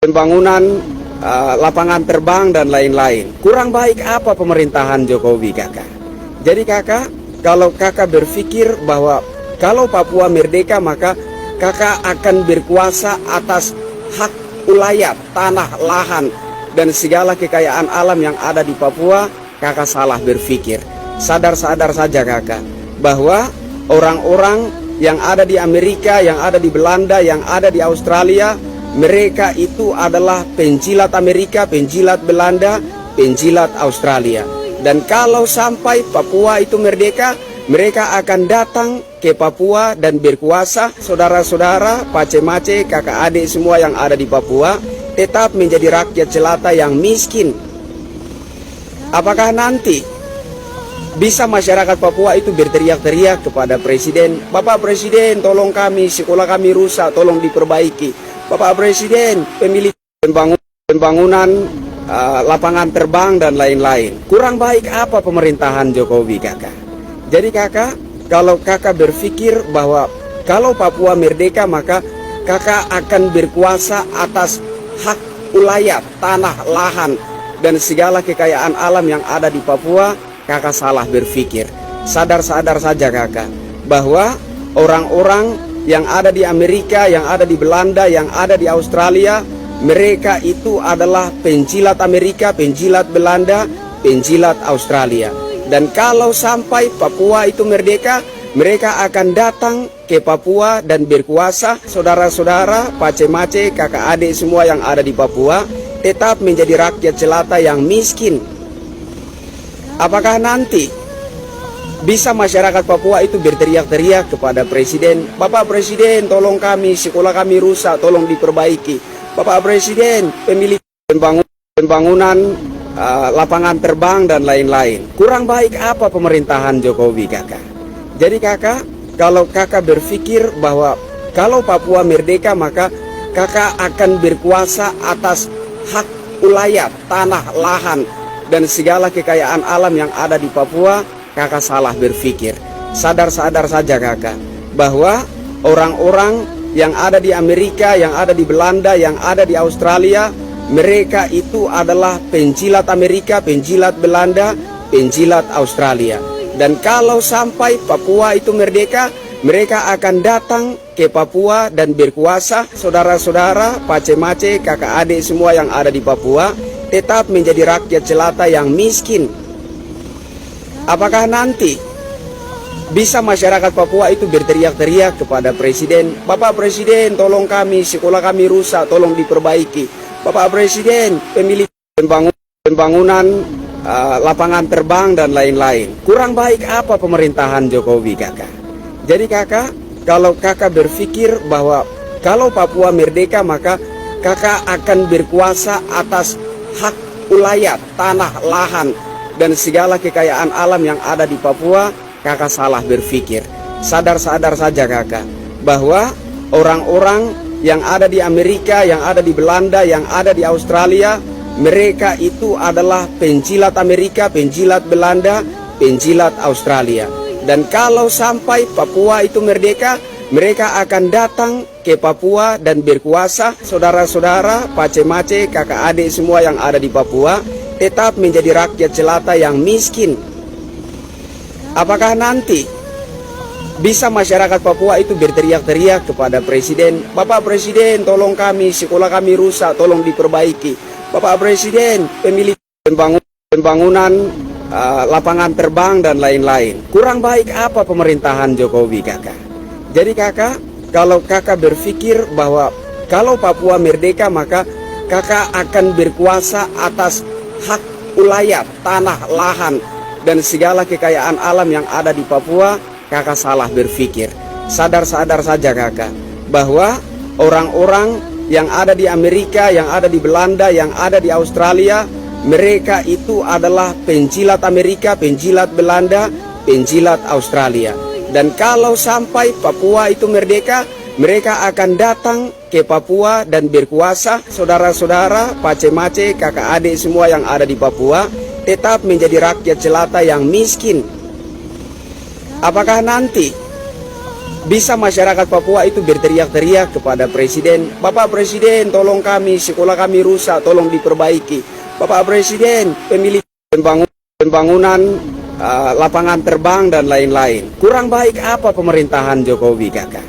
pembangunan lapangan terbang dan lain-lain. Kurang baik apa pemerintahan Jokowi, kakak? Jadi kakak, kalau kakak berpikir bahwa kalau Papua merdeka maka kakak akan berkuasa atas hak ulayat, tanah, lahan, dan segala kekayaan alam yang ada di Papua, kakak salah berpikir. Sadar-sadar saja kakak, bahwa orang-orang yang ada di Amerika, yang ada di Belanda, yang ada di Australia, mereka itu adalah penjilat Amerika, penjilat Belanda, penjilat Australia. Dan kalau sampai Papua itu merdeka, mereka akan datang ke Papua dan berkuasa. Saudara-saudara, pace-mace, kakak adik semua yang ada di Papua tetap menjadi rakyat jelata yang miskin. Apakah nanti bisa masyarakat Papua itu berteriak-teriak kepada Presiden, "Bapak Presiden, tolong kami, sekolah kami rusak, tolong diperbaiki. Bapak Presiden, pembangunan lapangan terbang dan lain-lain." Kurang baik apa pemerintahan Jokowi, kakak? Jadi kakak, kalau kakak berpikir bahwa kalau Papua merdeka maka kakak akan berkuasa atas hak ulayat, tanah, lahan, dan segala kekayaan alam yang ada di Papua, kakak salah berpikir. Sadar-sadar saja kakak, bahwa orang-orang yang ada di Amerika, yang ada di Belanda, yang ada di Australia, mereka itu adalah penjilat Amerika, penjilat Belanda, penjilat Australia. Dan kalau sampai Papua itu merdeka, mereka akan datang ke Papua dan berkuasa. Saudara-saudara, pace-mace, kakak adik semua yang ada di Papua tetap menjadi rakyat jelata yang miskin. Apakah nanti bisa masyarakat Papua itu berteriak-teriak kepada Presiden, "Bapak Presiden, tolong kami, sekolah kami rusak, tolong diperbaiki. Bapak Presiden, pembangunan lapangan terbang dan lain-lain." Kurang baik apa pemerintahan Jokowi, kakak? Jadi kakak, kalau kakak berpikir bahwa kalau Papua merdeka maka kakak akan berkuasa atas hak ulayat, tanah, lahan, dan segala kekayaan alam yang ada di Papua, kakak salah berpikir. Sadar-sadar saja kakak, bahwa orang-orang yang ada di Amerika, yang ada di Belanda, yang ada di Australia, mereka itu adalah penjilat Amerika, penjilat Belanda, penjilat Australia. Dan kalau sampai Papua itu merdeka, mereka akan datang ke Papua dan berkuasa. Saudara-saudara, pace-mace, kakak adik semua yang ada di Papua tetap menjadi rakyat jelata yang miskin. Apakah nanti bisa masyarakat Papua itu berteriak-teriak kepada Presiden, "Bapak Presiden, tolong kami, sekolah kami rusak, tolong diperbaiki. Bapak Presiden, pembangunan lapangan terbang dan lain-lain." Kurang baik apa pemerintahan Jokowi, kakak? Jadi kakak, kalau kakak berpikir bahwa kalau Papua merdeka maka kakak akan berkuasa atas hak ulayat, tanah, lahan, dan segala kekayaan alam yang ada di Papua, kakak salah berpikir. Sadar-sadar saja kakak, bahwa orang-orang yang ada di Amerika, yang ada di Belanda, yang ada di Australia, mereka itu adalah penjilat Amerika, penjilat Belanda, penjilat Australia. Dan kalau sampai Papua itu merdeka, mereka akan datang ke Papua dan berkuasa. Saudara-saudara, pace-mace, kakak adik semua yang ada di Papua tetap menjadi rakyat jelata yang miskin. Apakah nanti bisa masyarakat Papua itu berteriak-teriak kepada Presiden, "Bapak Presiden, tolong kami, sekolah kami rusak, tolong diperbaiki. Bapak Presiden, pembangunan lapangan terbang dan lain-lain." Kurang baik apa pemerintahan Jokowi, kakak? Jadi kakak, kalau kakak berpikir bahwa kalau Papua merdeka maka kakak akan berkuasa atas hak ulayat, tanah, lahan, dan segala kekayaan alam yang ada di Papua, kakak salah berpikir. Sadar-sadar saja kakak, bahwa orang-orang yang ada di Amerika, yang ada di Belanda, yang ada di Australia, mereka itu adalah penjilat Amerika, penjilat Belanda, penjilat Australia. Dan kalau sampai Papua itu merdeka, mereka akan datang ke Papua dan berkuasa. Saudara-saudara, pace-mace, kakak adik semua yang ada di Papua tetap menjadi rakyat jelata yang miskin. Apakah nanti bisa masyarakat Papua itu berteriak-teriak kepada Presiden, Bapak Presiden tolong kami, sekolah kami rusak, tolong diperbaiki. Bapak Presiden, pembangunan lapangan terbang dan lain-lain. Kurang baik apa pemerintahan Jokowi, kakak?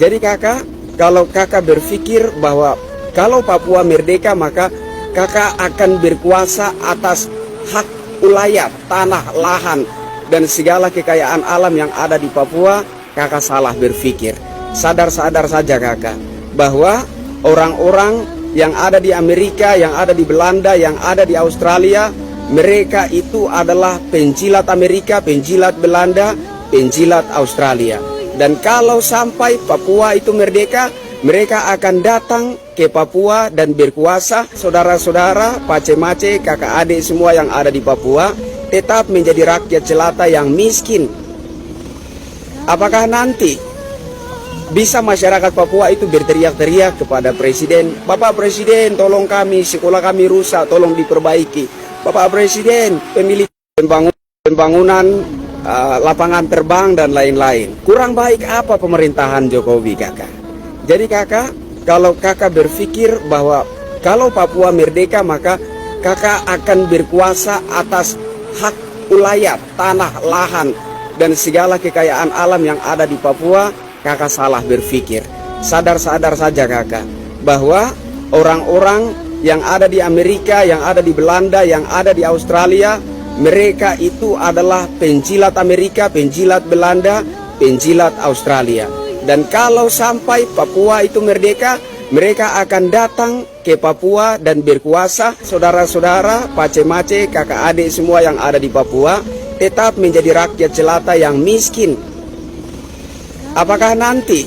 Jadi kakak, kalau kakak berpikir bahwa kalau Papua merdeka maka kakak akan berkuasa atas hak ulayat, tanah, lahan, dan segala kekayaan alam yang ada di Papua, kakak salah berpikir. Sadar-sadar saja kakak, bahwa orang-orang yang ada di Amerika, yang ada di Belanda, yang ada di Australia, mereka itu adalah penjilat Amerika, penjilat Belanda, penjilat Australia. Dan kalau sampai Papua itu merdeka, mereka akan datang ke Papua dan berkuasa. Saudara-saudara, pace-mace, kakak adik semua yang ada di Papua tetap menjadi rakyat jelata yang miskin. Apakah nanti bisa masyarakat Papua itu berteriak-teriak kepada Presiden, Bapak Presiden tolong kami, sekolah kami rusak, tolong diperbaiki. Bapak Presiden, pembangunan lapangan terbang dan lain-lain. Kurang baik apa pemerintahan Jokowi, kakak? Jadi kakak, kalau kakak berpikir bahwa kalau Papua merdeka maka kakak akan berkuasa atas hak ulayat, tanah, lahan, dan segala kekayaan alam yang ada di Papua, kakak salah berpikir. Sadar-sadar saja kakak, bahwa orang-orang yang ada di Amerika, yang ada di Belanda, yang ada di Australia, mereka itu adalah penjilat Amerika, penjilat Belanda, penjilat Australia. Dan kalau sampai Papua itu merdeka, mereka akan datang ke Papua dan berkuasa. Saudara-saudara, pace-mace, kakak adik semua yang ada di Papua tetap menjadi rakyat jelata yang miskin. Apakah nanti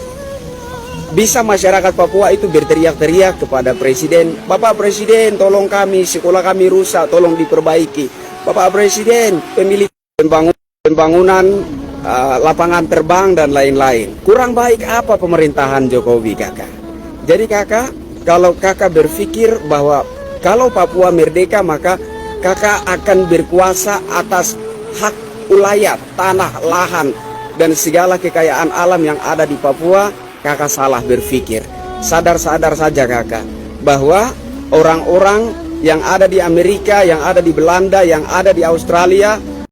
bisa masyarakat Papua itu berteriak-teriak kepada Presiden, Bapak Presiden tolong kami, sekolah kami rusak, tolong diperbaiki. Bapak Presiden, pembangunan lapangan terbang dan lain-lain. Kurang baik apa pemerintahan Jokowi, kakak? Jadi kakak, kalau kakak berpikir bahwa kalau Papua merdeka maka kakak akan berkuasa atas hak ulayat, tanah, lahan, dan segala kekayaan alam yang ada di Papua, kakak salah berpikir. Sadar-sadar saja kakak, bahwa orang-orang yang ada di Amerika, yang ada di Belanda, yang ada di Australia,